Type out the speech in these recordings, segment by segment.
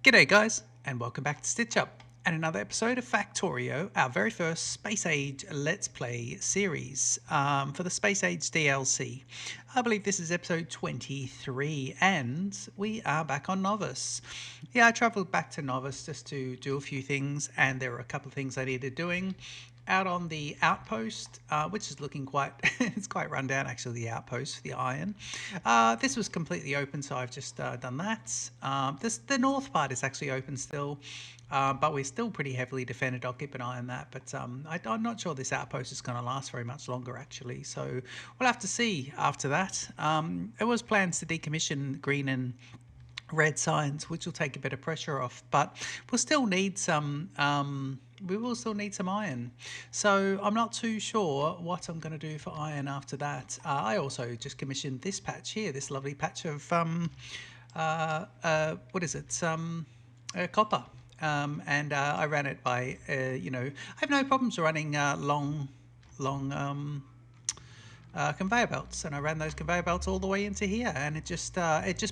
G'day guys, and welcome back to Stitch Up and another episode of Factorio, our very first Space Age Let's Play series for the Space Age DLC. I believe this is episode 23 and we are back on Novice. Yeah, I travelled back to Novice just to do a few things, and there were a couple of things I needed doing. Out on the outpost, which is looking quite it's quite run down actually, the outpost for the iron. This was completely open, so I've just done that. The north part is actually open still, but we're still pretty heavily defended. I'll keep an eye on that, but I'm not sure this outpost is going to last very much longer actually, so we'll have to see after that. It was plans to decommission green and red signs, which will take a bit of pressure off, but we'll still need some we will still need some iron, so I'm not too sure what I'm going to do for iron after that. I also just commissioned this patch here, this lovely patch of what is it, copper, and I ran it by I have no problems running long conveyor belts, and I ran those conveyor belts all the way into here, and it just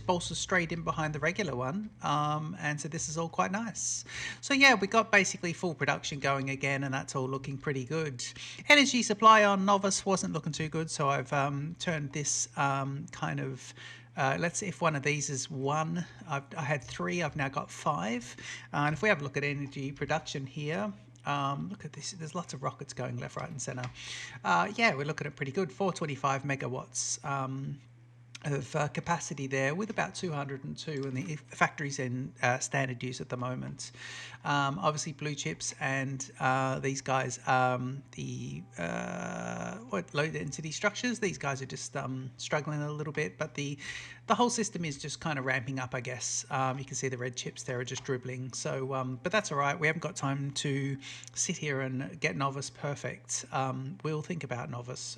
bolsters straight in behind the regular one, and so this is all quite nice. So yeah, we got basically full production going again, and that's all looking pretty good. Energy supply on Novice wasn't looking too good, so I've turned this kind of let's see, if one of these is one, I had 3, I've now got 5. And if we have a look at energy production here, look at this, there's lots of rockets going left, right and center. Yeah, we're looking at pretty good, 425 megawatts of capacity there, with about 202, and the factory's in standard use at the moment. Obviously blue chips and these guys, the low density structures, these guys are just struggling a little bit, but the whole system is just kind of ramping up, I guess. You can see the red chips there are just dribbling, so but that's all right. We haven't got time to sit here and get Novice perfect. We'll think about Novice,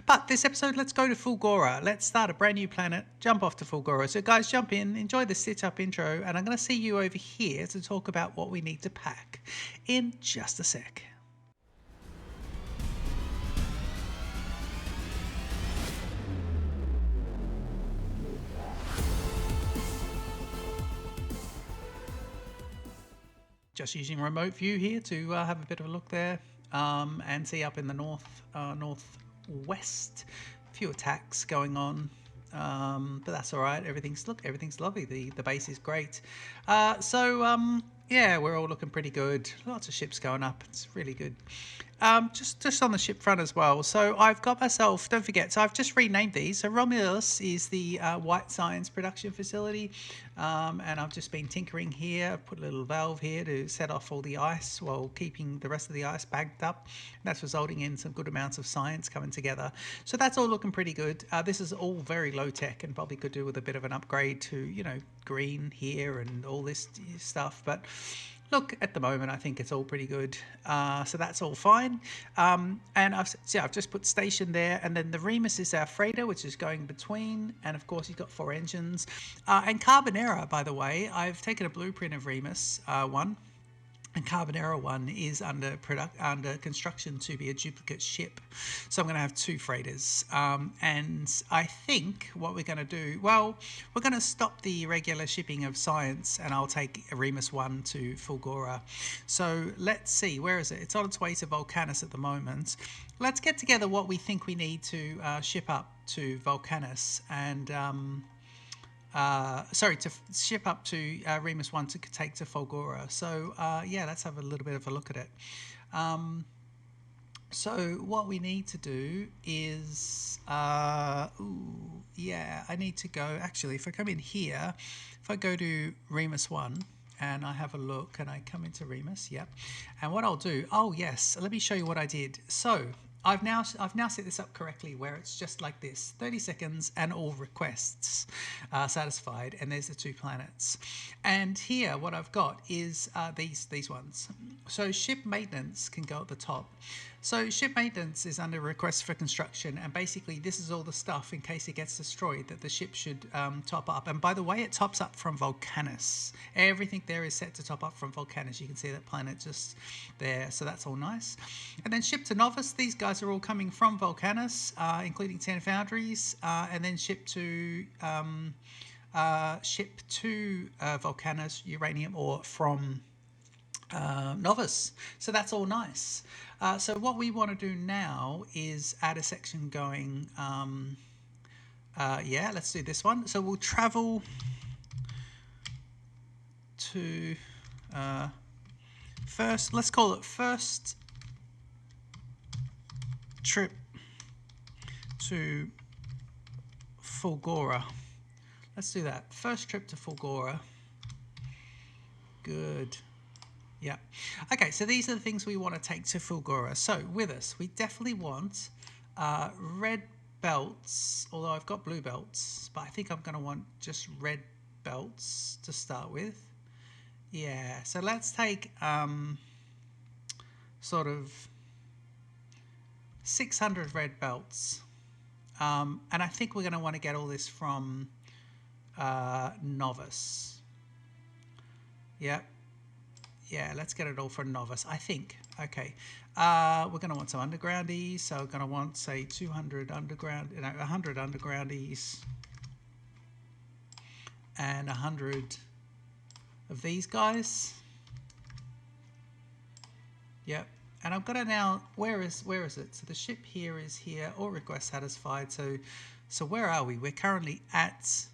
but this episode, let's go to Fulgora. Let's start a brand new planet, jump off to Fulgora. So guys, jump in, enjoy the sit up intro, and I'm going to see you over here to talk about what we need to pack in just a sec. Just using remote view here to have a bit of a look there, and see up in the northwest, a few attacks going on, but that's all right. Everything's lovely. The base is great. Yeah, we're all looking pretty good. Lots of ships going up. It's really good. Just on the ship front as well. So I've got myself, don't forget, so I've just renamed these. So Romulus is the white science production facility, and I've just been tinkering here. I've put a little valve here to set off all the ice while keeping the rest of the ice bagged up. That's resulting in some good amounts of science coming together. So that's all looking pretty good. This is all very low tech, and probably could do with a bit of an upgrade to, green here and all this stuff, but look, at the moment I think it's all pretty good, so that's all fine. And I've just put station there, and then the Remus is our freighter, which is going between, and of course he's got 4 engines, and Carbonera, by the way, I've taken a blueprint of Remus 1, and Carbonera 1 is under construction to be a duplicate ship. So I'm going to have 2 freighters. And I think what we're going to do, well, we're going to stop the regular shipping of science, and I'll take Remus 1 to Fulgora. So let's see, where is it? It's on its way to Volcanus at the moment. Let's get together what we think we need to ship up to Volcanus, and to ship up to Remus 1 to take to Fulgora. So yeah, let's have a little bit of a look at it. So what we need to do is I need to go, actually, if I come in here, if I go to Remus 1 and I have a look, and I come into Remus, yep, and what I'll do, oh yes, let me show you what I did. So I've now set this up correctly, where it's just like this, 30 seconds and all requests satisfied, and there's the 2 planets. And here what I've got is these ones. So ship maintenance can go at the top. So ship maintenance is under request for construction, and basically this is all the stuff in case it gets destroyed that the ship should top up. And by the way, it tops up from Volcanus. Everything there is set to top up from Volcanus. You can see that planet just there, so that's all nice. And then ship to Novice, these guys are all coming from Volcanus, including 10 foundries, and then ship to ship to Volcanus uranium ore from Novus. So that's all nice. So what we want to do now is add a section going. Yeah, let's do this one. So we'll travel to first. Let's call it first trip to Fulgora. Let's do that. First trip to Fulgora. Good. Yeah. Okay, so these are the things we want to take to Fulgora. So with us, we definitely want red belts, although I've got blue belts, but I think I'm going to want just red belts to start with. Yeah, so let's take sort of 600 red belts. And I think we're going to want to get all this from Novus. Yep. Yeah, let's get it all from Novus, I think. Okay. We're going to want some undergroundies. So we're going to want, say, 200 underground, 100 undergroundies. And 100 of these guys. Yep. And I'm gonna now, where is it? So the ship here is here, all requests satisfied. So where are we? We're currently at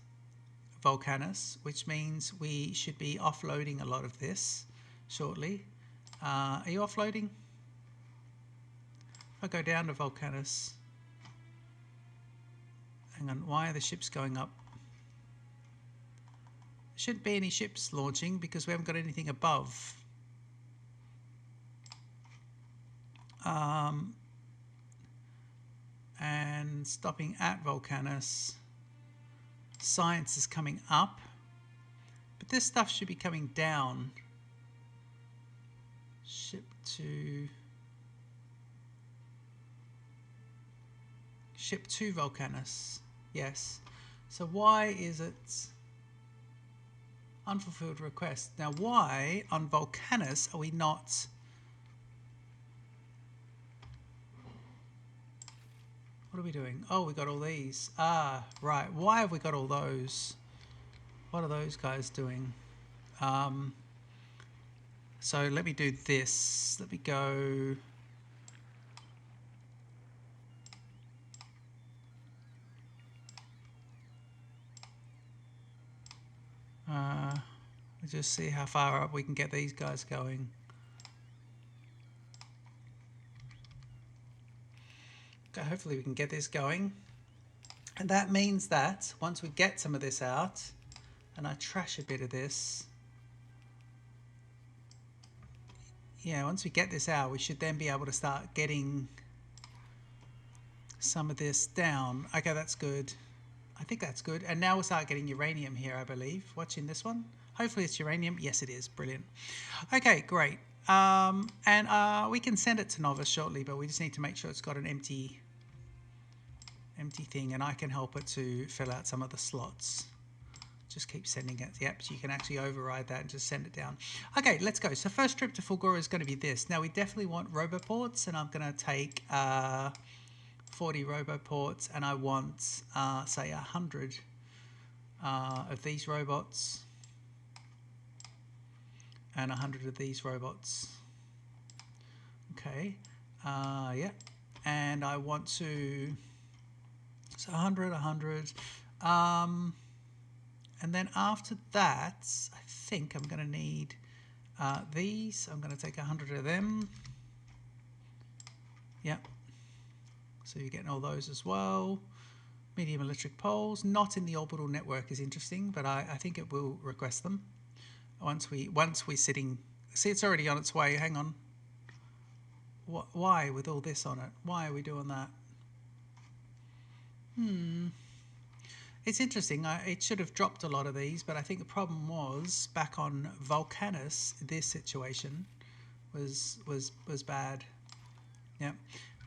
Volcanus, which means we should be offloading a lot of this shortly. Are you offloading? If I go down to Volcanus, hang on, why are the ships going up? There shouldn't be any ships launching because we haven't got anything above. And stopping at Volcanus. Science is coming up, but this stuff should be coming down. Ship to Volcanus. Yes. So why is it unfulfilled request? Now why on Volcanus are we not? What are we doing? Oh, we got all these. Ah, right. Why have we got all those? What are those guys doing? So let me do this. Let me go. Let's just see how far up we can get these guys going. Okay, hopefully we can get this going. And that means that once we get some of this out, and I trash a bit of this, yeah, once we get this out, we should then be able to start getting some of this down. Okay, that's good. I think that's good. And now we'll start getting uranium here, I believe. Watching this one. Hopefully it's uranium. Yes, it is. Brilliant. Okay, great. And we can send it to Novus shortly, but we just need to make sure it's got an empty thing, and I can help it to fill out some of the slots. Just keep sending it. Yep, so you can actually override that and just send it down. Okay, let's go. So first trip to Fulgora is going to be this. Now we definitely want roboports, and I'm going to take 40 roboports, and I want say 100 of these robots and 100 of these robots. Okay, yeah, and I want to, so 100, 100, and then after that, I think I'm going to need these. I'm going to take 100 of them. Yep. So you're getting all those as well. Medium electric poles, not in the orbital network is interesting, but I think it will request them once we're sitting. See, it's already on its way. Hang on. Why with all this on it? Why are we doing that? It's interesting. It should have dropped a lot of these, but I think the problem was back on Volcanus. This situation was bad. Yep.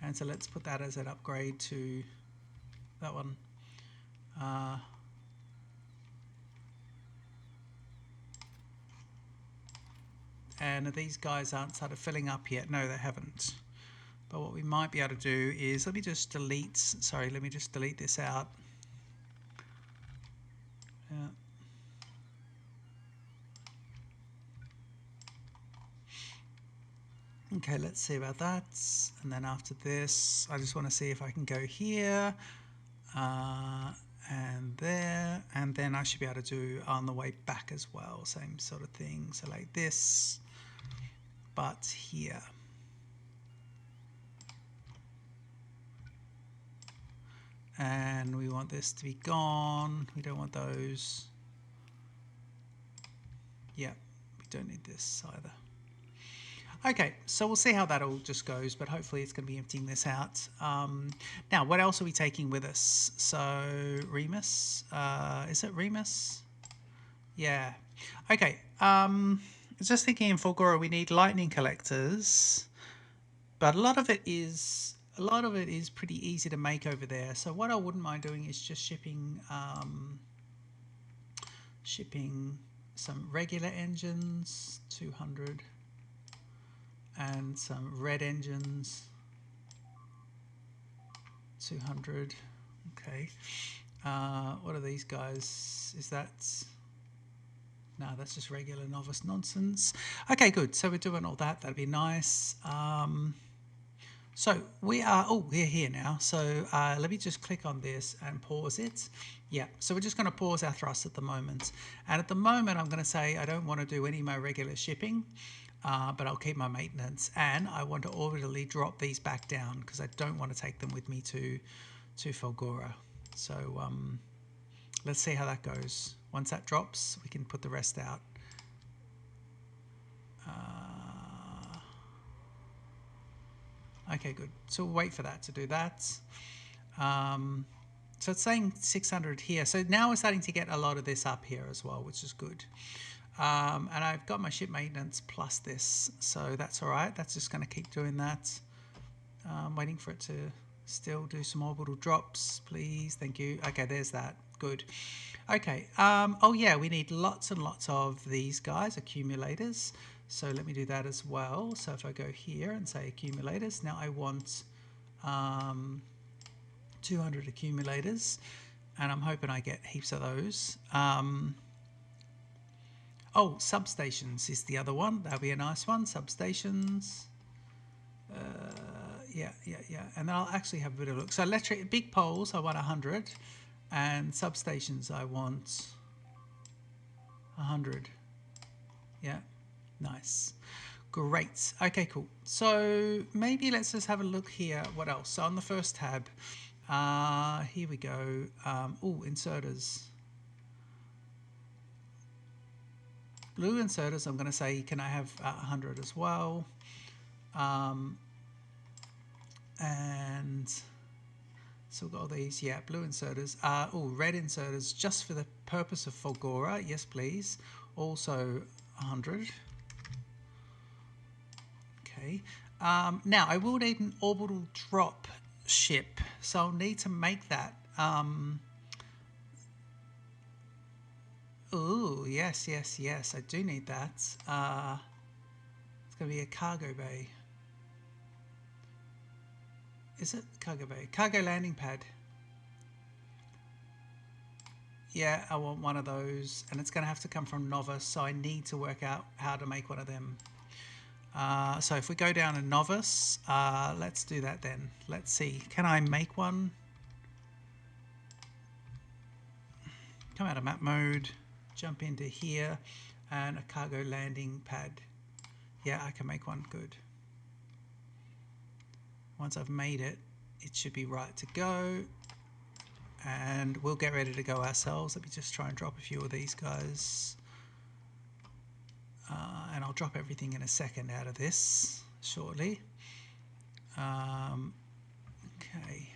And so let's put that as an upgrade to that one. And these guys aren't started filling up yet. No, they haven't. But what we might be able to do is, let me just delete this out. Okay, let's see about that. And then after this, I just want to see if I can go here and there, and then I should be able to do on the way back as well, same sort of thing. So like this, but here. And we want this to be gone. We don't want those. Yeah, we don't need this either. Okay, so we'll see how that all just goes, but hopefully it's going to be emptying this out. Now, what else are we taking with us? So, Remus. Is it Remus? Yeah. Okay. Just thinking in Fulgora, we need lightning collectors, but a lot of it is pretty easy to make over there. So what I wouldn't mind doing is just shipping some regular engines, 200. And some red engines, 200. Okay. What are these guys? Is that... No, that's just regular novice nonsense. Okay, good. So we're doing all that. That'd be nice. So we are... Oh, we're here now. So let me just click on this and pause it. Yeah, so we're just going to pause our thrust at the moment. And at the moment, I'm going to say I don't want to do any of my regular shipping. But I'll keep my maintenance, and I want to orbitally drop these back down because I don't want to take them with me to Fulgora. So let's see how that goes. Once that drops, we can put the rest out. Okay, good. So we'll wait for that to do that. So it's saying 600 here. So now we're starting to get a lot of this up here as well, which is good. And I've got my ship maintenance plus this, so that's all right. That's just going to keep doing that. Waiting for it to still do some orbital drops, please. Thank you. Okay, there's that. Good. Okay. Oh yeah, we need lots and lots of these guys, accumulators. So let me do that as well. So if I go here and say accumulators, now I want 200 accumulators, and I'm hoping I get heaps of those. Oh, substations is the other one. That'll be a nice one. Substations. Yeah. And then I'll actually have a bit of a look. So electric big poles, I want 100, and substations, I want 100. Yeah, nice. Great. Okay, cool. So maybe let's just have a look here. What else? So on the first tab, here we go. Oh, inserters. Blue inserters, I'm going to say, can I have 100 as well? And so we've got all these, yeah, blue inserters. Oh, red inserters just for the purpose of Fulgora. Yes, please. Also 100. Okay. Now, I will need an orbital drop ship, so I'll need to make that. Oh, yes. I do need that. It's going to be a cargo bay. Is it cargo bay? Cargo landing pad. Yeah, I want one of those, and it's going to have to come from novice, so I need to work out how to make one of them. So if we go down to novice, let's do that then. Let's see, can I make one? Come out of map mode, jump into here, and a cargo landing pad. Yeah, I can make one. Good. Once I've made it, it should be right to go, and we'll get ready to go ourselves. Let me just try and drop a few of these guys, and I'll drop everything in a second out of this shortly. Okay.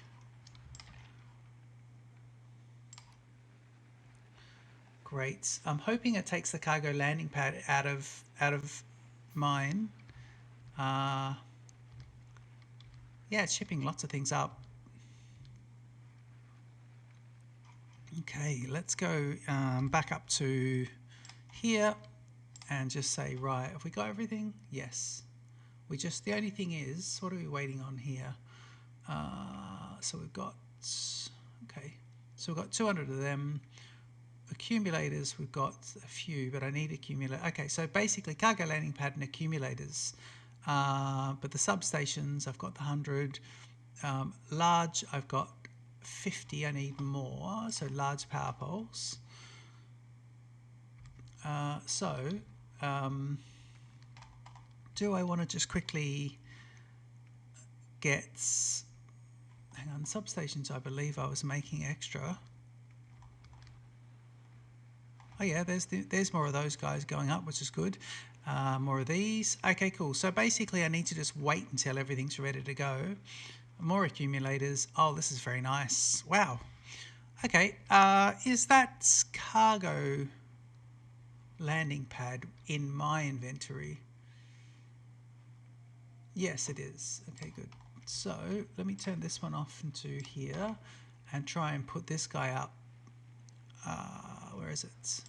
Great. I'm hoping it takes the cargo landing pad out of mine. Yeah, it's shipping lots of things up. Okay, let's go back up to here and just say, right, have we got everything? Yes. The only thing is, what are we waiting on here? So we've got, okay, so we've got 200 of them. Accumulators, we've got a few, but I need accumulator. Okay, so basically cargo landing pad and accumulators. But the substations, I've got the 100. Large, I've got 50. I need more, so large power poles. Do I want to just quickly get... Hang on, substations, I believe I was making extra. Oh yeah, there's more of those guys going up, which is good. More of these. Okay, cool. So basically I need to just wait until everything's ready to go. More accumulators. Oh, this is very nice. Wow. Okay, is that cargo landing pad in my inventory? Yes, it is. Okay, good. So let me turn this one off into here and try and put this guy up. Where is it?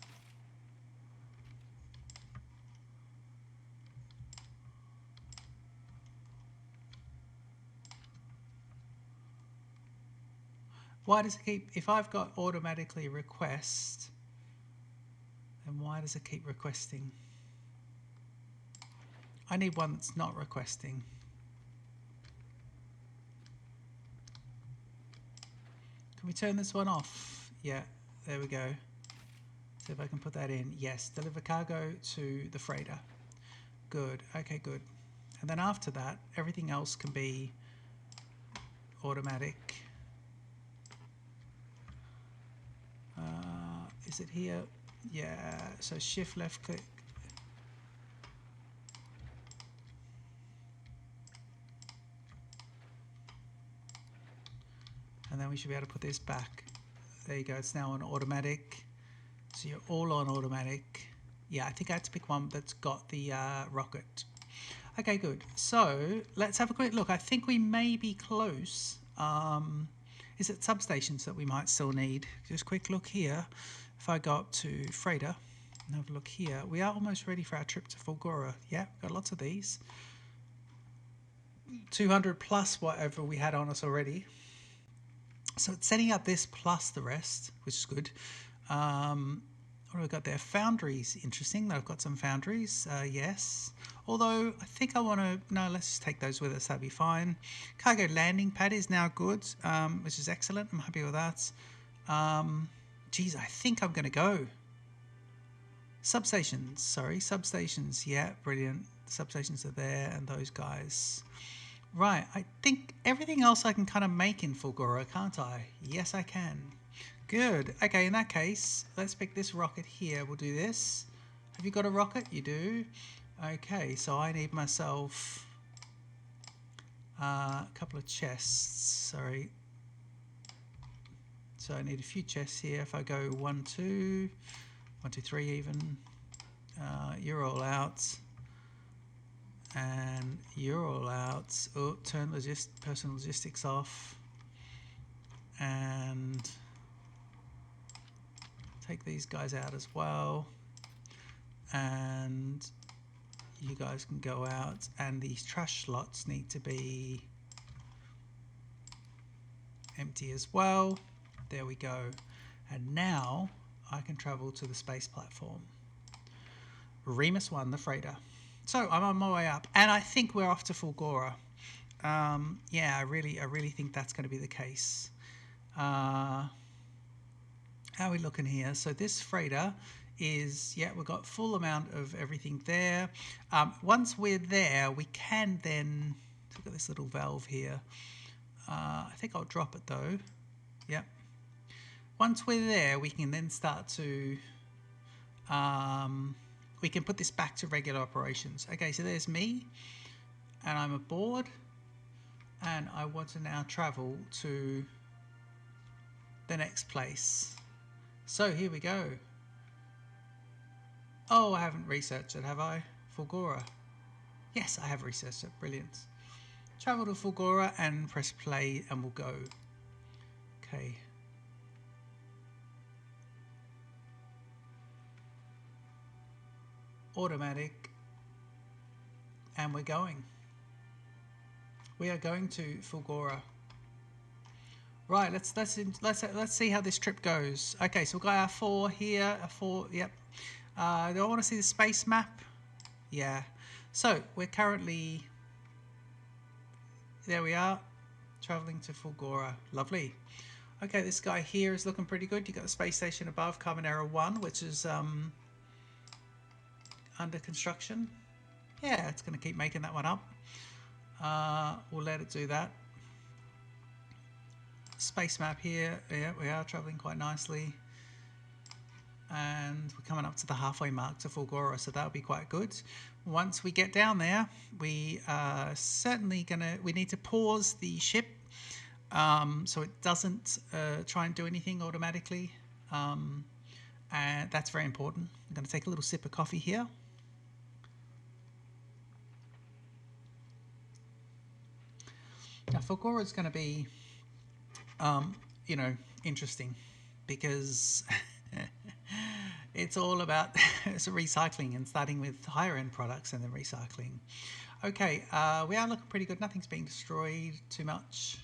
Why does it keep... If I've got automatically request, then why does it keep requesting? I need one that's not requesting. Can we turn this one off? Yeah, there we go. See if I can put that in. Yes, deliver cargo to the freighter. Good. Okay, good. And then after that, everything else can be automatic. Is it here? Yeah, so shift left click. And then we should be able to put this back. There you go, it's now on automatic. So you're all on automatic. Yeah, I think I had to pick one that's got the rocket. Okay, good. So let's have a quick look. I think we may be close. Is it substations that we might still need? Just a quick look here. If I go up to freighter and have a look here, we are almost ready for our trip to Fulgora. Yeah, we've got lots of these. 200 plus whatever we had on us already. So it's setting up this plus the rest, which is good. What have we got there? Foundries, interesting. I've got some foundries, yes. Although I think I want to, no, let's just take those with us, that'd be fine. Cargo landing pad is now good, which is excellent. I'm happy with that. Geez, I think I'm going to go. Substations, sorry, substations, yeah, brilliant. Substations are there and those guys. Right, I think everything else I can kind of make in Fulgora, can't I? Yes, I can. Good. Okay, in that case, let's pick this rocket here. We'll do this. Have you got a rocket? You do. Okay, so I need myself a couple of chests. Sorry. So I need a few chests here. If I go 1, 2, 1, 2, 3 even. You're all out. And you're all out. Oh, turn personal logistics off. And take these guys out as well. And you guys can go out. And these trash slots need to be empty as well. There we go. And now I can travel to the space platform. Remus 1, the freighter. So I'm on my way up, and I think we're off to Fulgora. Yeah, I really think that's going to be the case. How are we looking here? So this freighter is, yeah, we've got full amount of everything there. Once we're there, we can then look at this little valve here. I think I'll drop it though. Yep. Once we're there, we can then start to we can put this back to regular operations. Okay, so there's me, and I'm aboard, and I want to now travel to the next place. So here we go. Oh, I haven't researched it, have I? Fulgora. Yes, I have researched it. Brilliant. Travel to Fulgora and press play, and we'll go. Okay. Automatic, and we're going. We are going to Fulgora. Right, let's see how this trip goes. Okay, so we've got our 4 here, a 4. Yep. Do I want to see the space map? Yeah. So we're currently, there we are, traveling to Fulgora. Lovely. Okay, this guy here is looking pretty good. You've got the space station above, Carbonera 1, which is under construction. Yeah, it's going to keep making that one up. We'll let it do that. Space map here. Yeah, we are traveling quite nicely. And we're coming up to the halfway mark to Fulgora, so that'll be quite good. Once we get down there, we are certainly we need to pause the ship so it doesn't try and do anything automatically. And that's very important. I'm going to take a little sip of coffee here. Now, Fulgora is going to be, you know, interesting because it's all about it's recycling and starting with higher end products and then recycling. Okay, we are looking pretty good. Nothing's being destroyed too much.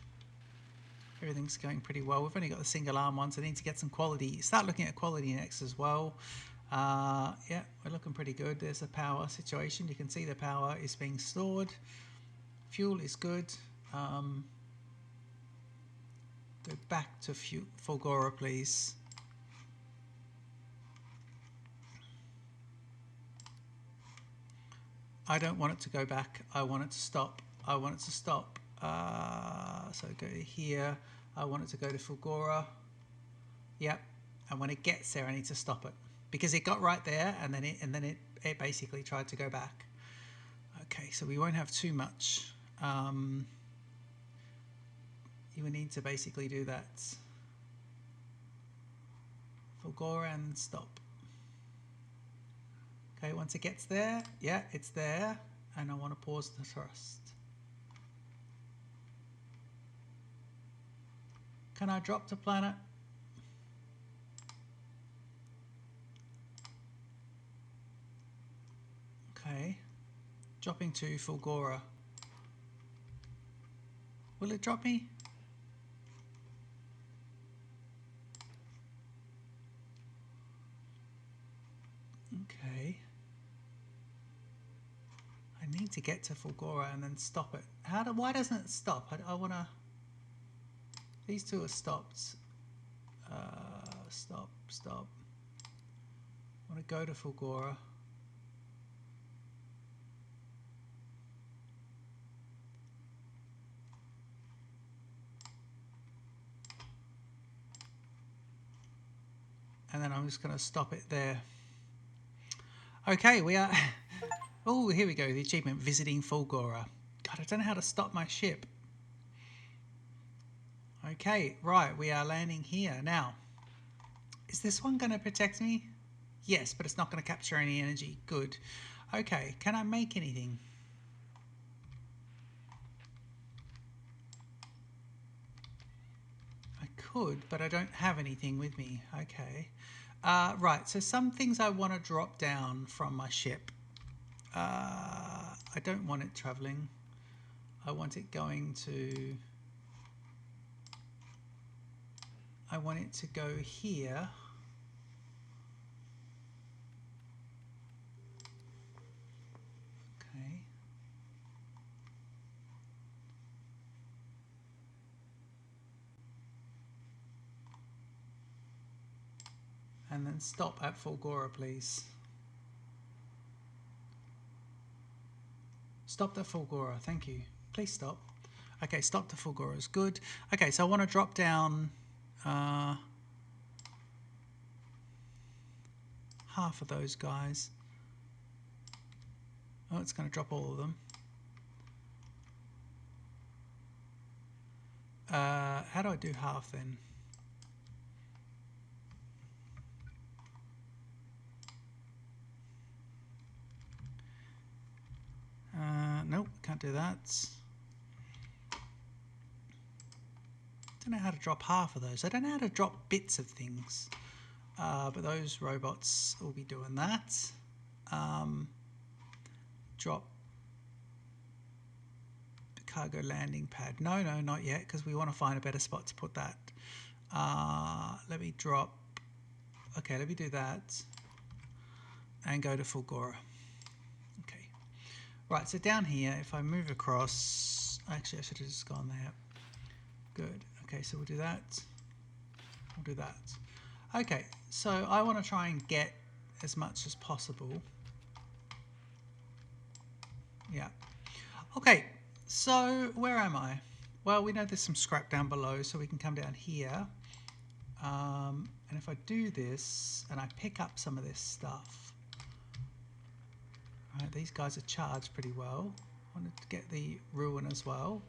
Everything's going pretty well. We've only got the single arm ones. I need to get some quality. Start looking at quality next as well. Yeah, we're looking pretty good. There's a power situation. You can see the power is being stored. Fuel is good. Go back to Fulgora, please. I don't want it to go back. I want it to stop. I want it to stop. So go here. I want it to go to Fulgora. Yep. And when it gets there, I need to stop it because it got right there, and then it basically tried to go back. Okay, so we won't have too much. You would need to basically do that. Fulgora and stop. Okay, once it gets there, yeah, it's there, and I want to pause the thrust. Can I drop to planet? Okay, dropping to Fulgora. Will it drop me? Okay. I need to get to Fulgora and then stop it. Why doesn't it stop? I want to... These two are stopped. Stop. I want to go to Fulgora. And then I'm just going to stop it there. Okay, we are... Oh, here we go. The achievement, visiting Fulgora. God, I don't know how to stop my ship. Okay, right, we are landing here. Now, is this one going to protect me? Yes, but it's not going to capture any energy. Good. Okay, can I make anything? I could, but I don't have anything with me. Okay. Right, so some things I want to drop down from my ship. I don't want it traveling. I want it going to... I want it to go here. Okay. And then stop at Fulgora, please. Stop at Fulgora, thank you. Please stop. Okay, stop to Fulgora is good. Okay, so I want to drop down half of those guys. Oh, it's going to drop all of them. How do I do half then? Nope, can't do that. Don't know how to drop half of those. I don't know how to drop bits of things. But those robots will be doing that. Drop the cargo landing pad. No, not yet, because we want to find a better spot to put that. Let me drop. Okay, let me do that. And go to Fulgora. Okay. Right, so down here, if I move across, actually I should have just gone there. Good. Okay, so we'll do that. We'll do that. Okay, so I want to try and get as much as possible. Yeah. Okay, so where am I? Well, we know there's some scrap down below, so we can come down here. And if I do this and I pick up some of this stuff, right, these guys are charged pretty well. I wanted to get the ruin as well.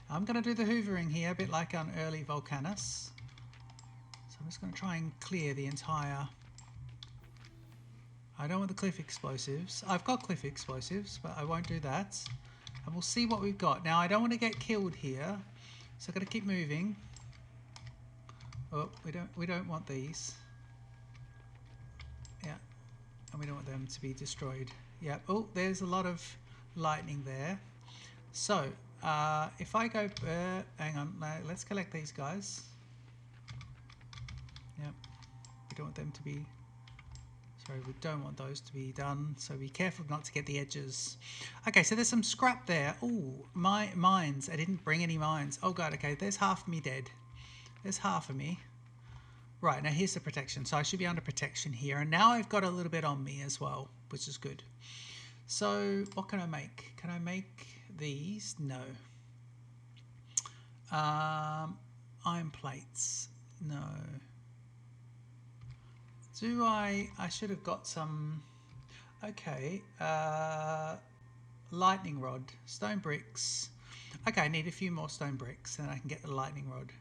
I'm going to do the hoovering here, a bit like on early Volcanus. So I'm just going to try and clear the entire... I don't want the cliff explosives. I've got cliff explosives, but I won't do that. And we'll see what we've got. Now, I don't want to get killed here, so I've got to keep moving. Oh, we don't want these. Yeah, and we don't want them to be destroyed. Yeah. Oh, there's a lot of lightning there. So, if I go, hang on, let's collect these guys. Yep. We don't want them to be. Sorry, we don't want those to be done. So be careful not to get the edges. Okay, so there's some scrap there. Oh, my mines. I didn't bring any mines. Oh god. Okay, there's half of me dead. There's half of me. Right, now here's the protection. So I should be under protection here. And now I've got a little bit on me as well, which is good. So what can I make? Can I make these? No. Iron plates. No. Do I should have got some... Okay. Lightning rod. Stone bricks. Okay, I need a few more stone bricks, then I can get the lightning rod.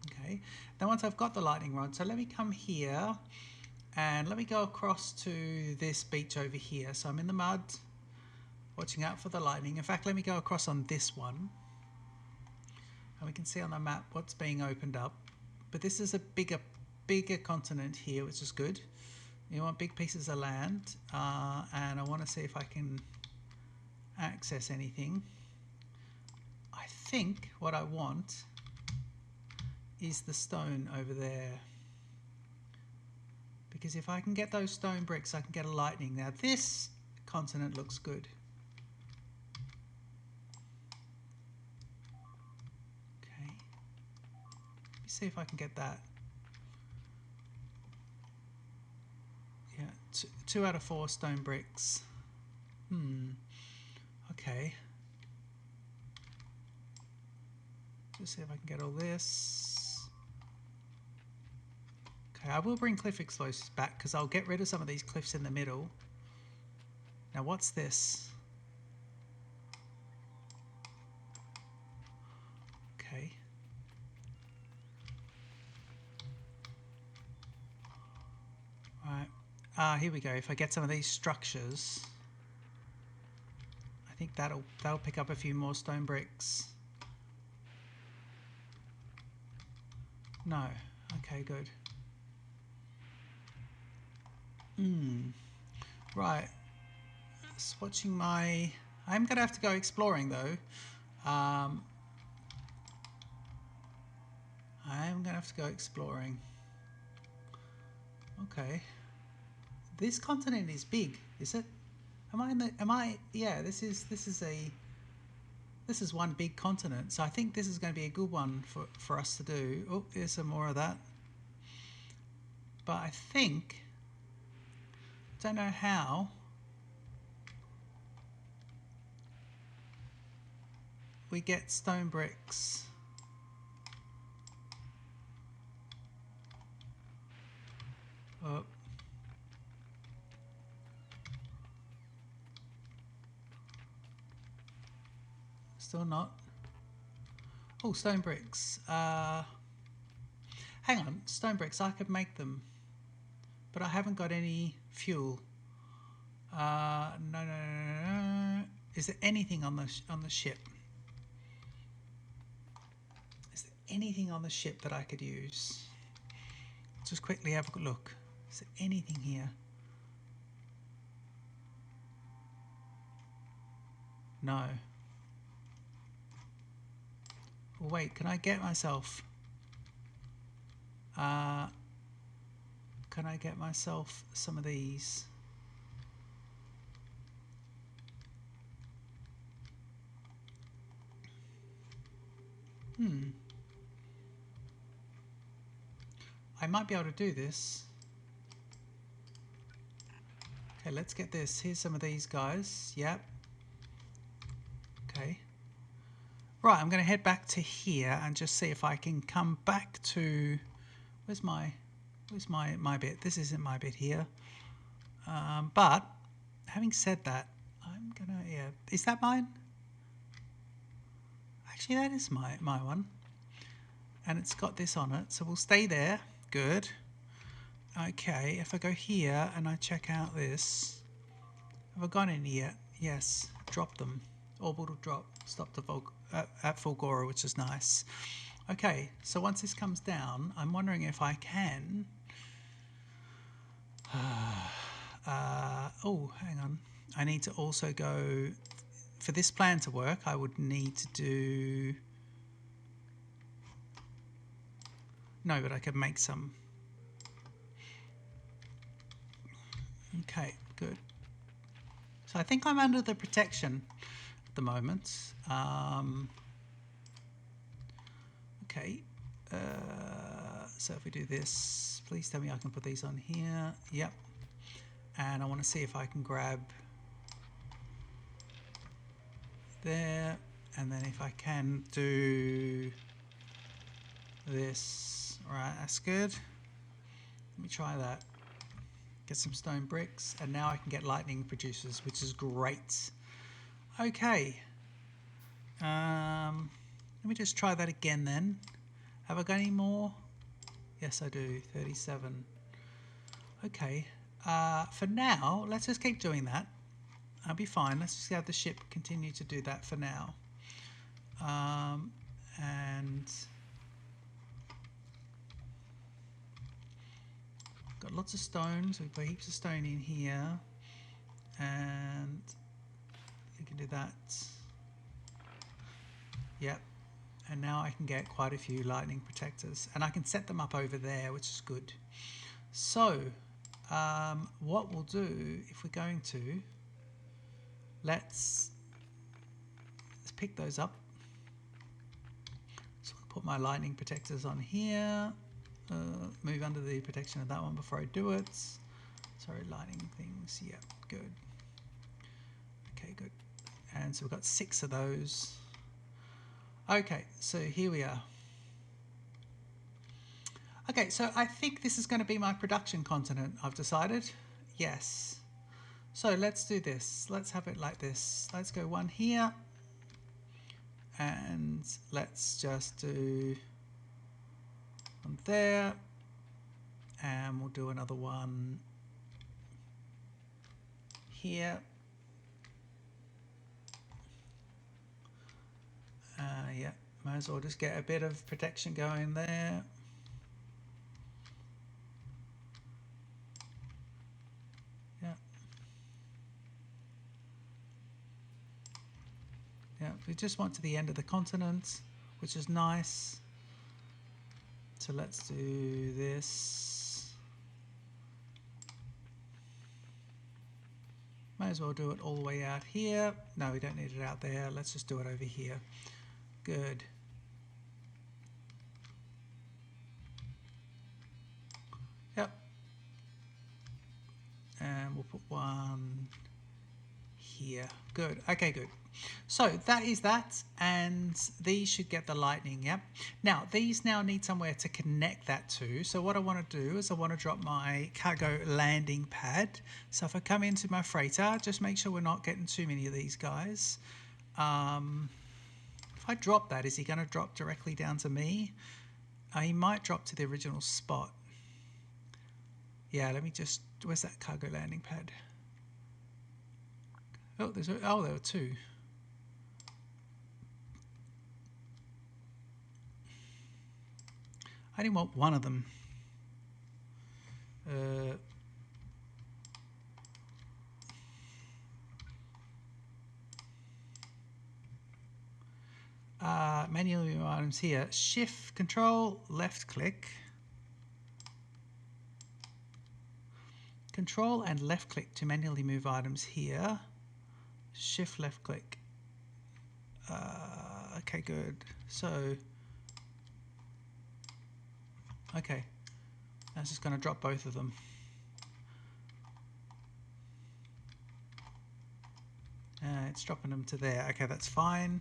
Okay, then once I've got the lightning rod, so let me come here and let me go across to this beach over here. So I'm in the mud, watching out for the lightning. In fact, let me go across on this one, and we can see on the map what's being opened up. But this is a bigger continent here, which is good. You want big pieces of land, and I want to see if I can access anything. I think what I want is the stone over there, because if I can get those stone bricks I can get a lightning. Now this continent looks good. Okay, let me see if I can get that. Yeah, 2 out of 4 stone bricks. Okay, just see if I can get all this. Okay, I will bring cliff explosives back because I'll get rid of some of these cliffs in the middle. Now what's this? Okay. Right. Here we go. If I get some of these structures, I think that'll pick up a few more stone bricks. No. Okay, good. Right. Just watching my... I'm going to have to go exploring though. I'm going to have to go exploring. Okay. This continent is big, is it? Yeah, this is one big continent. So I think this is going to be a good one for us to do. Oh, there's some more of that. But I think... don't know how. We get stone bricks. Oh. Still not. Oh, stone bricks. Hang on, stone bricks. I could make them, but I haven't got any fuel. No. Is there anything on the ship? Is there anything on the ship that I could use? Just quickly have a look. Is there anything here? No. Well, wait, can I get myself... can I get myself some of these? I might be able to do this. Okay, let's get this. Here's some of these guys. Yep. Okay. Right, I'm going to head back to here and just see if I can come back to... Where's my bit? This isn't my bit here. But having said that, I'm going to... Yeah. Is that mine? Actually, that is my one. And it's got this on it, so we'll stay there. Good. Okay, if I go here and I check out this, have I gone in yet? Yes, drop them. Orbital drop, stop the at Fulgora, which is nice. Okay, so once this comes down, I'm wondering if I can... oh, hang on. I need to also go... For this plan to work, I would need to do... No, but I could make some. Okay, good. So I think I'm under the protection at the moment. Okay. So if we do this, please tell me I can put these on here. Yep. And I want to see if I can grab there. And then if I can do this. Right, that's good. Let me try that. Get some stone bricks, and now I can get lightning producers, which is great. Okay. Let me just try that again then. Have I got any more? Yes, I do. 37. Okay. For now, let's just keep doing that. I'll be fine. Let's just have the ship continue to do that for now. And... Got lots of stones. We put heaps of stone in here, and you can do that. Yep. And now I can get quite a few lightning protectors, and I can set them up over there, which is good. So, what we'll do if we're going to, let's pick those up. So I'll put my lightning protectors on here. Move under the protection of that one before I do it. Sorry, lightning things. Yeah, good. Okay, good. And so we've got 6 of those. Okay, so here we are. Okay, so I think this is going to be my production continent, I've decided. Yes. So let's do this. Let's have it like this. Let's go one here. And let's just do... one there, and we'll do another one here. Yeah, might as well just get a bit of protection going there. Yeah. Yeah, we just want to the end of the continent, which is nice. So let's do this. Might as well do it all the way out here. No, we don't need it out there. Let's just do it over here. Good. Yep. And we'll put one here. Good. Okay, good. So that is that, and these should get the lightning. Yep. Now these now need somewhere to connect that to. So what I want to do is I want to drop my cargo landing pad. So if I come into my freighter, just make sure we're not getting too many of these guys. If I drop that, is he going to drop directly down to me? He might drop to the original spot. Yeah, let me just... Where's that cargo landing pad? Oh, there were 2. I didn't want one of them. Manually move items here. Shift, Control, left click. Control and left click to manually move items here. Shift, left click. Okay, good. So Okay. That's just going to drop both of them. It's dropping them to there. Okay, that's fine.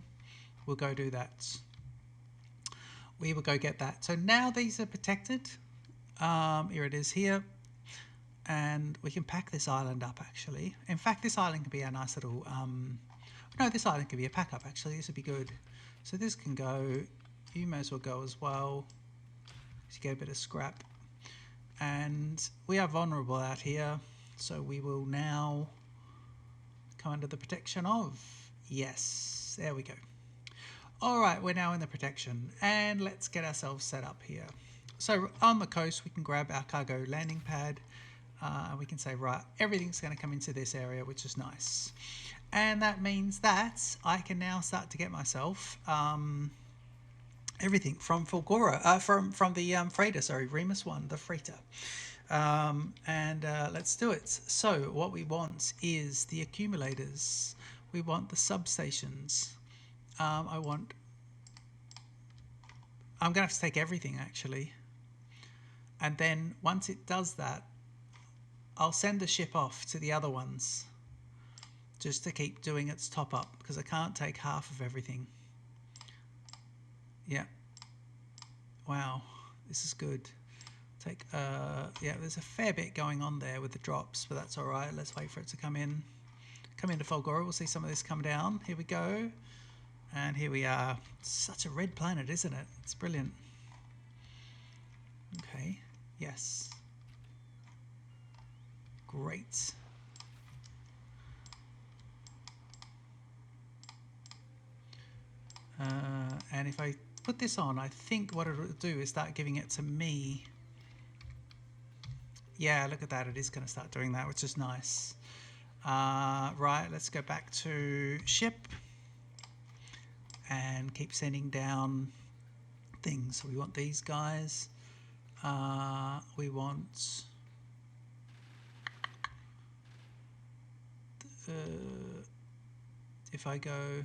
We'll go do that. We will go get that. So now these are protected. Here it is here. And we can pack this island up, actually. In fact, this island can be a nice little... no, this island can be a pack up, actually. This would be good. So this can go. You may as well go as well. To get a bit of scrap. And we are vulnerable out here. So we will now come under the protection of... Yes, there we go. Alright, we're now in the protection. And let's get ourselves set up here. So on the coast, we can grab our cargo landing pad. And we can say, right, everything's going to come into this area, which is nice. And that means that I can now start to get myself everything from Fulgora, from the freighter, sorry, Remus 1, the freighter. Let's do it. So what we want is the accumulators. We want the substations. I'm going to have to take everything, actually. And then once it does that, I'll send the ship off to the other ones just to keep doing its top up, because I can't take half of everything. Yeah. Wow, this is good. Take yeah, there's a fair bit going on there with the drops, but that's all right. Let's wait for it to come in. Come into Fulgora. We'll see some of this come down. Here we go. And here we are. Such a red planet, isn't it? It's brilliant. Okay. Yes. Great. And if I put this on, I think what it'll do is start giving it to me. Yeah, look at that. It is going to start doing that, which is nice. Right, let's go back to ship and keep sending down things. So we want these guys. We want... if I go...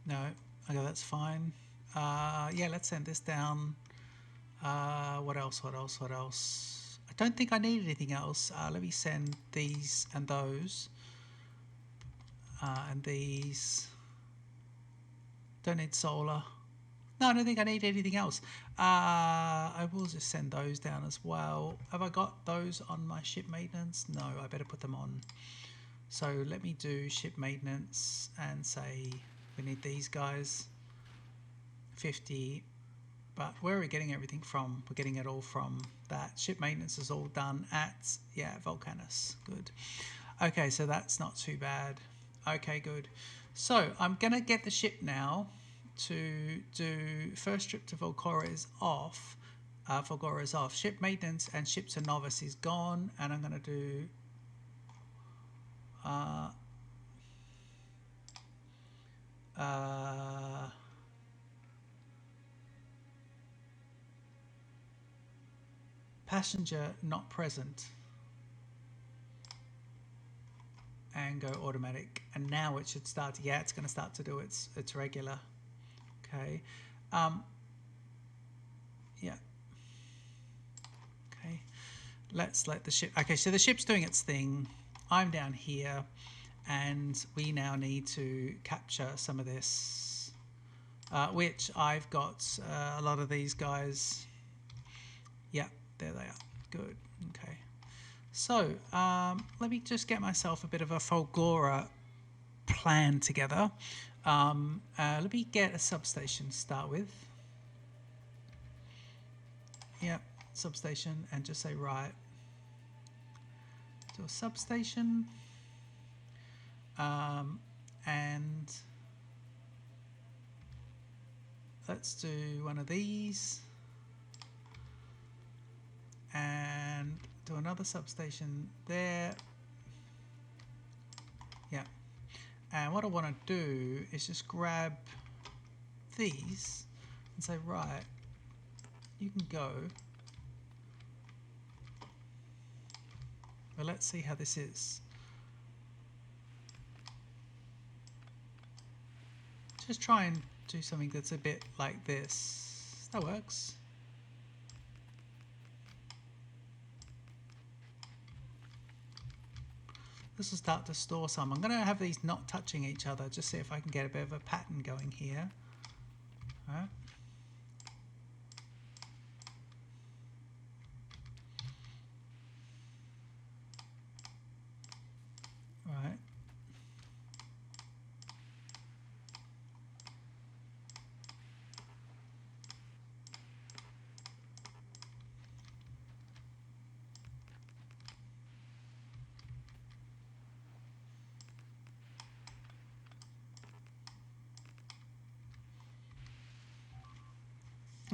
No, okay, that's fine. Yeah, let's send this down. What else? What else? What else? I don't think I need anything else. Let me send these and those. And these. Don't need solar. No, I don't think I need anything else. I will just send those down as well. Have I got those on my ship maintenance? No, I better put them on. So let me do ship maintenance and say we need these guys. 50. But where are we getting everything from? We're getting it all from that. Ship maintenance is all done at, yeah, Volcanus. Good. Okay, so that's not too bad. Okay, good. So I'm going to get the ship now to do first trip to Fulgora is off. Fulgora is off. Ship maintenance and ship to novice is gone. And I'm going to do... passenger not present, and go automatic, and now it should start to, yeah, it's going to start to do its regular. Okay. Yeah. Okay, let's let the ship, okay, so the ship's doing its thing. I'm down here, and we now need to capture some of this, which I've got a lot of these guys. Yeah, there they are. Good. Okay. So let me just get myself a bit of a Fulgora plan together. Let me get a substation to start with. Yeah, substation, and just say, right, do a substation. And let's do one of these. And do another substation there. Yeah. And what I want to do is just grab these and say, right, you can go. Well, let's see how this is. Just try and do something that's a bit like this. That works. This will start to store some. I'm going to have these not touching each other, just see if I can get a bit of a pattern going here. All right. Right.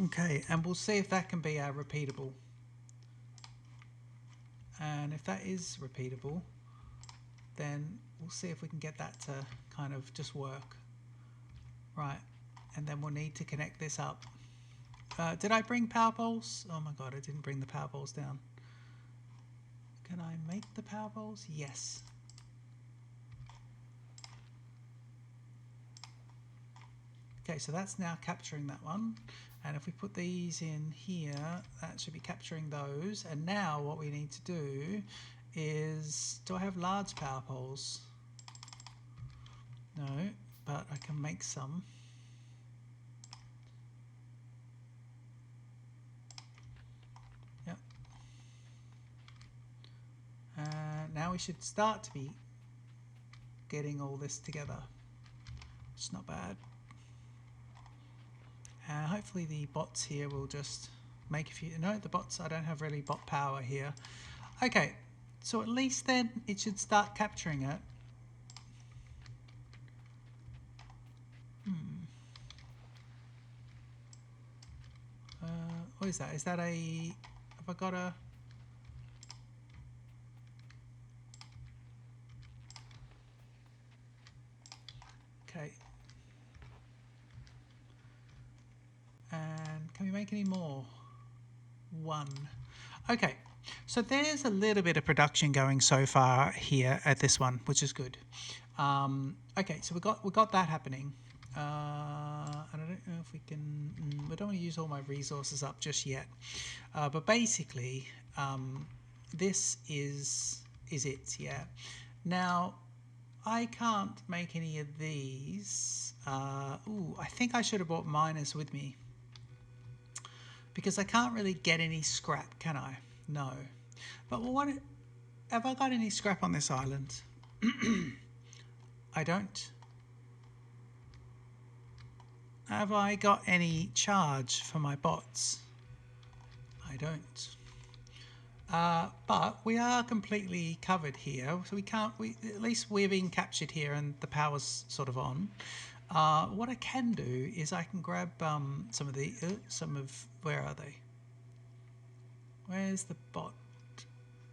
Okay, and we'll see if that can be our repeatable. And if that is repeatable, then we'll see if we can get that to kind of just work. Right, and then we'll need to connect this up. Did I bring power poles? Oh my god, I didn't bring the power poles down. Can I make the power poles? Yes. Okay, so that's now capturing that one. And if we put these in here, that should be capturing those. And now what we need to do is, do I have large power poles? No, but I can make some. Yep. Now we should start to be getting all this together. It's not bad. Hopefully the bots here will just make a few. No, the bots, I don't have really bot power here. Okay, so at least then it should start capturing it. What is that? Is that a... Have I got a... Okay. And can we make any more? One. Okay. So there's a little bit of production going so far here at this one, which is good. Okay, so we got that happening. And I don't know if we can. We don't want to use all my resources up just yet. But basically, this is it. Yeah. Now, I can't make any of these. Ooh, I think I should have brought miners with me, because I can't really get any scrap, can I? No. But what have I got any scrap on this island? I don't. Have I got any charge for my bots? I don't. But we are completely covered here, so we can't. At least we're being captured here, and the power's sort of on. What I can do is I can grab some of where are they? Where's the bot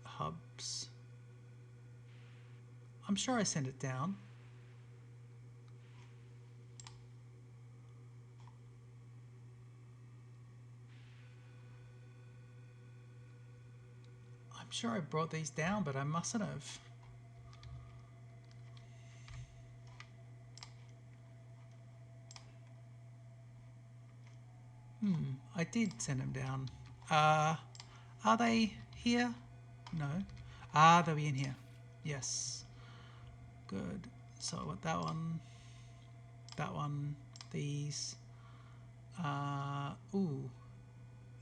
hubs? I'm sure I sent it down. I'm sure I brought these down, but I mustn't have. I did send them down. Are they here? No. They'll be in here. Yes. Good. So what, that one, these. Ooh.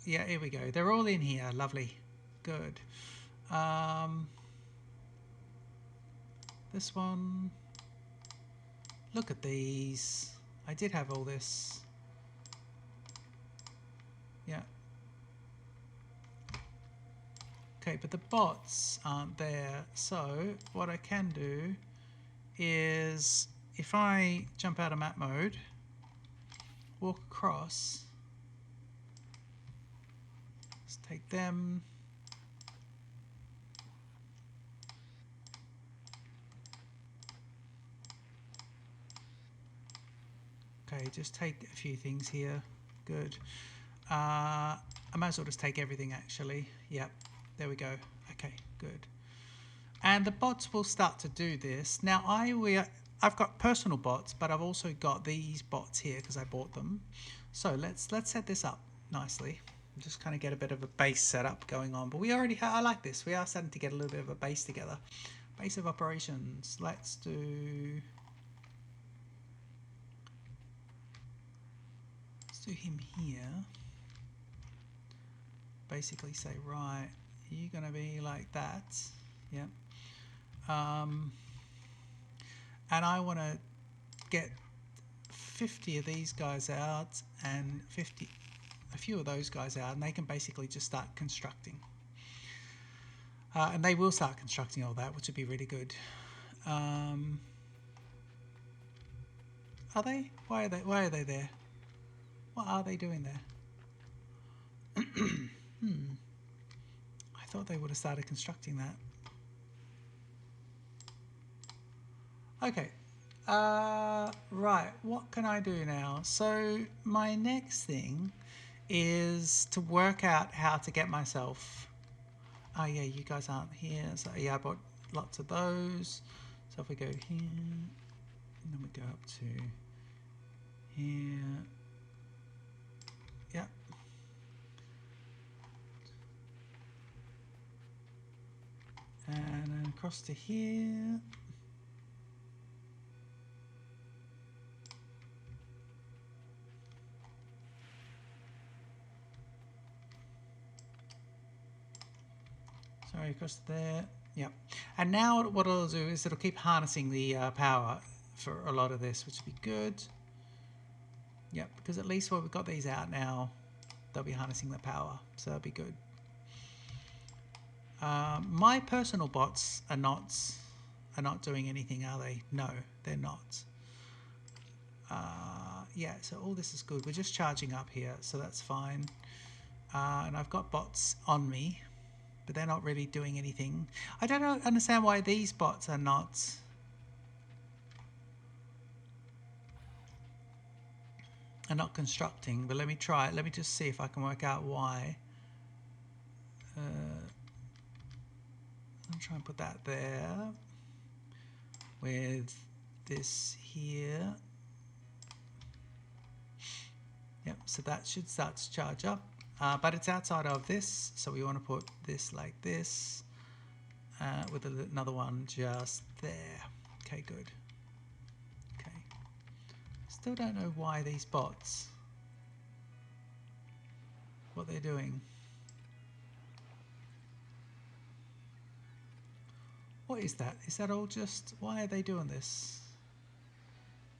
Yeah, here we go. They're all in here. Lovely. Good. This one. Look at these. I did have all this. Yeah. Okay, but the bots aren't there. So what I can do is, if I jump out of map mode, walk across, let's take them, Okay, just take a few things here. Good. I might as well just take everything actually. Yep, there we go. Okay, good. And the bots will start to do this. Now I've got personal bots, but I've also got these bots here because I bought them. So let's set this up nicely. Just kind of get a bit of a base setup going on. But we already I like this. We are starting to get a little bit of a base together. Base of operations. Let's do him here. Basically say, right, you're gonna be like that. Yep. And I want to get 50 of these guys out and a few of those guys out, and they can basically just start constructing. And they will start constructing all that, which would be really good. Are they? Why are they there? What are they doing there? I thought they would have started constructing that. Okay. Right, what can I do now? So my next thing is to work out how to get myself... Oh yeah, you guys aren't here. So yeah, I bought lots of those. So if we go here, and then we go up to here. Yep. And then across to here. Sorry, across there. Yep. And now what it'll do is it'll keep harnessing the power for a lot of this, which will be good. Yep, because at least while we've got these out now, they'll be harnessing the power, so that'll be good. My personal bots are not doing anything, are they? No, they're not. Yeah, so all this is good. We're just charging up here, so that's fine. And I've got bots on me, but they're not really doing anything. I don't understand why these bots are not constructing, but let me try it. Let me just see if I can work out why. I'll try and put that there with this here. Yep, so that should start to charge up, but it's outside of this, so we want to put this like this with another one just there. Okay, good. Okay, still don't know why these bots, what they're doing. What is that? Is that all just, why are they doing this?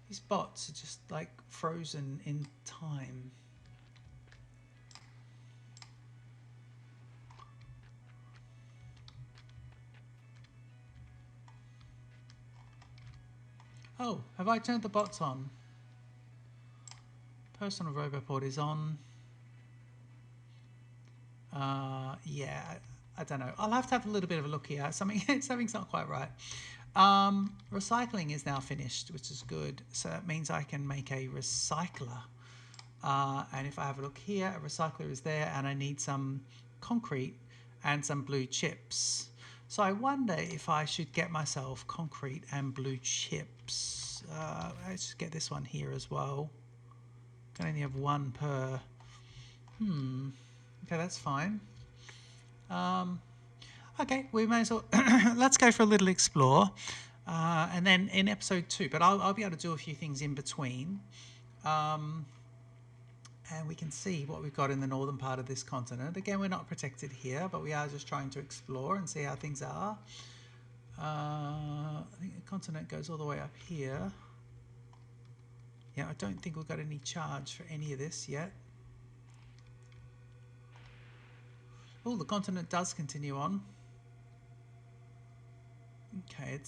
These bots are just like frozen in time. Oh, have I turned the bots on? Personal roboport is on. Yeah, I don't know. I'll have to have a little bit of a look here. Something's not quite right. Recycling is now finished, which is good. So that means I can make a recycler. And if I have a look here, a recycler is there, and I need some concrete and some blue chips. So I wonder if I should get myself concrete and blue chips. Let's just get this one here as well. Can only have one per. Okay, that's fine. Okay, we may as well let's go for a little explore, and then in episode 2. But I'll be able to do a few things in between, and we can see what we've got in the northern part of this continent. Again, we're not protected here, but we are just trying to explore and see how things are. I think the continent goes all the way up here. Yeah, I don't think we've got any charge for any of this yet. Oh, the continent does continue on. Okay,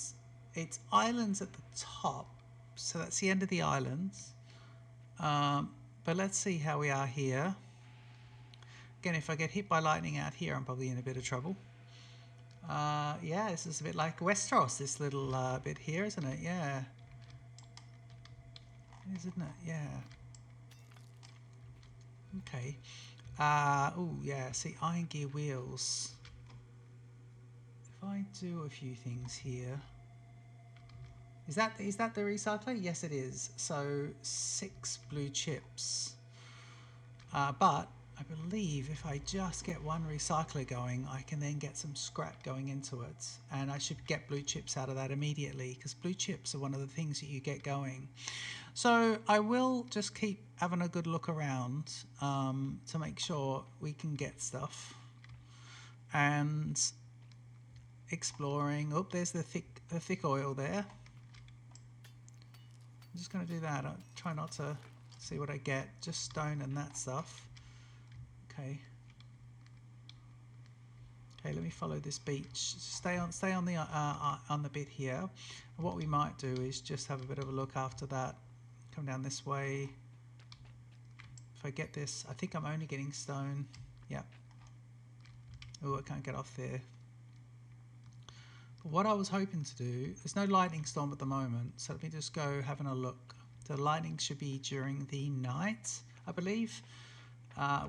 it's islands at the top, so that's the end of the islands. But let's see how we are here. Again, if I get hit by lightning out here, I'm probably in a bit of trouble. Yeah, this is a bit like Westeros, this little bit here, isn't it? Yeah. It is, isn't it? Yeah. Okay. Oh, yeah. See, iron gear wheels. If I do a few things here. Is that the recycler? Yes, it is. So 6 blue chips. But I believe if I just get one recycler going, I can then get some scrap going into it. And I should get blue chips out of that immediately, because blue chips are one of the things that you get going. So I will just keep having a good look around to make sure we can get stuff. And exploring. Oh, there's the thick oil there. I'm just going to do that. I'll try not to see what I get. Just stone and that stuff. Okay. Okay, let me follow this beach. Stay on the bit here. And what we might do is just have a bit of a look after that. Come down this way. If I get this, I think I'm only getting stone. Yep. Oh, I can't get off there. But what I was hoping to do, there's no lightning storm at the moment, so let me just go having a look. The lightning should be during the night, I believe,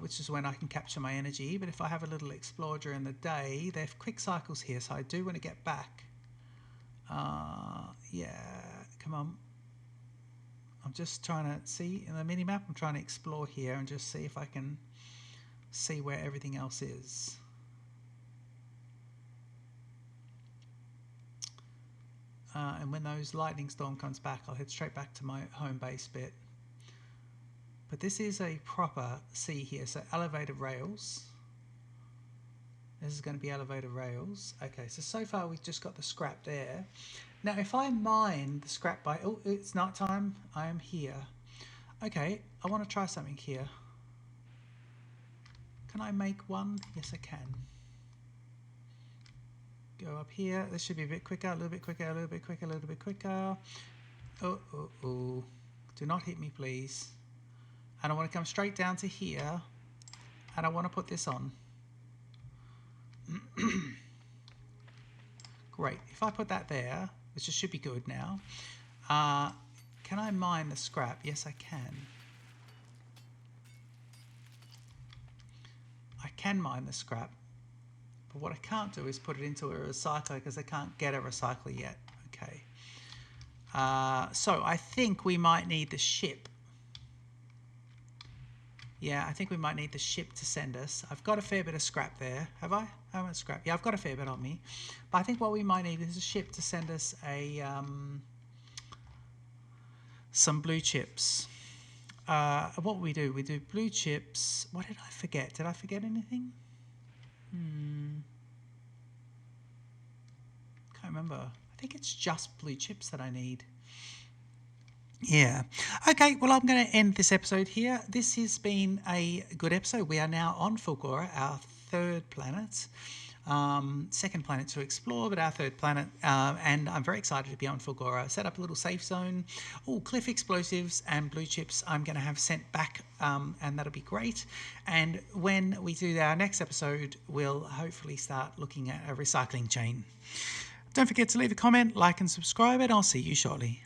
which is when I can capture my energy. But if I have a little explore during the day, they have quick cycles here, so I do want to get back. Yeah, come on. I'm just trying to see in the mini-map, I'm trying to explore here and just see if I can see where everything else is. And when those lightning storm comes back, I'll head straight back to my home base bit. But this is a proper sea here, so elevated rails. This is going to be elevated rails. Okay, so far we've just got the scrap there. Now if I mine the scrap by... Oh, it's night time. I am here. Okay, I want to try something here. Can I make one? Yes, I can. Go up here. This should be a bit quicker, a little bit quicker, a little bit quicker, a little bit quicker. Oh, oh, oh. Do not hit me, please. And I want to come straight down to here. And I want to put this on. Great. If I put that there, which should be good now. Can I mine the scrap? Yes, I can. I can mine the scrap. But what I can't do is put it into a recycler because I can't get a recycler yet. Okay. So I think we might need the ship. Yeah, I think we might need the ship to send us. I've got a fair bit of scrap there. Have I? How much scrap? Yeah, I've got a fair bit on me. But I think what we might need is a ship to send us a some blue chips. What we do blue chips. What did I forget? Did I forget anything? Can't remember. I think it's just blue chips that I need. Yeah. Okay, well, I'm going to end this episode here. This has been a good episode. We are now on Fulgora, our third planet. Second planet to explore, but our third planet. And I'm very excited to be on Fulgora. I set up a little safe zone. Oh, cliff explosives and blue chips I'm going to have sent back, and that'll be great. And when we do our next episode, we'll hopefully start looking at a recycling chain. Don't forget to leave a comment, like and subscribe, and I'll see you shortly.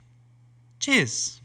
Cheers.